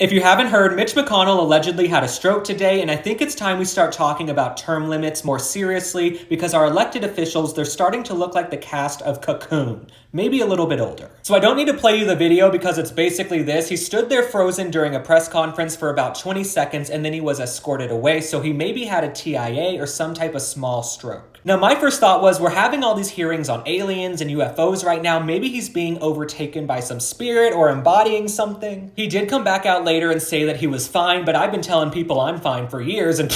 If you haven't heard, Mitch McConnell allegedly had a stroke today, and I think it's time we start talking about term limits more seriously because our elected officials, they're starting to look like the cast of Cocoon, maybe a little bit older. So I don't need to play you the video because it's basically this. He stood there frozen during a press conference for about 20 seconds and then he was escorted away, so he maybe had a TIA or some type of small stroke. Now my first thought was, we're having all these hearings on aliens and UFOs right now, maybe he's being overtaken by some spirit or embodying something. He did come back out later and say that he was fine, but I've been telling people I'm fine for years and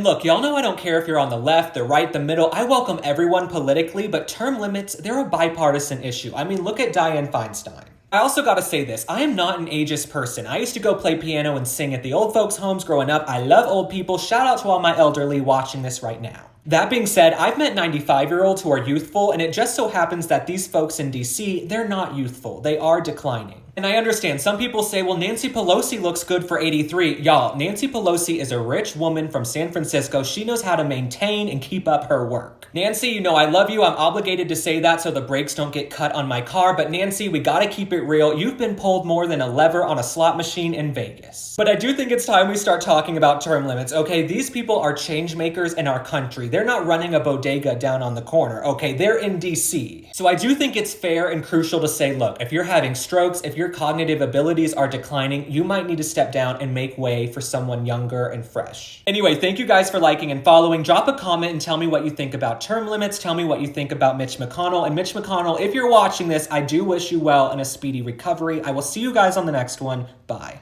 look, y'all know I don't care if you're on the left, the right, the middle. I welcome everyone politically, but term limits, they're a bipartisan issue. I mean, look at Dianne Feinstein. I also gotta say this, I am not an ageist person. I used to go play piano and sing at the old folks' homes growing up. I love old people. Shout out to all my elderly watching this right now. That being said, I've met 95-year-olds who are youthful, and it just so happens that these folks in DC, they're not youthful. They are declining. And I understand, some people say, well, Nancy Pelosi looks good for 83. Y'all, Nancy Pelosi is a rich woman from San Francisco. She knows how to maintain and keep up her work. Nancy, you know I love you. I'm obligated to say that so the brakes don't get cut on my car. But Nancy, we gotta keep it real. You've been pulled more than a lever on a slot machine in Vegas. But I do think it's time we start talking about term limits, okay? These people are change makers in our country. They're not running a bodega down on the corner, okay? They're in DC. So I do think it's fair and crucial to say, look, if you're having strokes, if your cognitive abilities are declining, you might need to step down and make way for someone younger and fresh. Anyway, thank you guys for liking and following. Drop a comment and tell me what you think about term limits. Tell me what you think about Mitch McConnell. And Mitch McConnell, if you're watching this, I do wish you well and a speedy recovery. I will see you guys on the next one. Bye.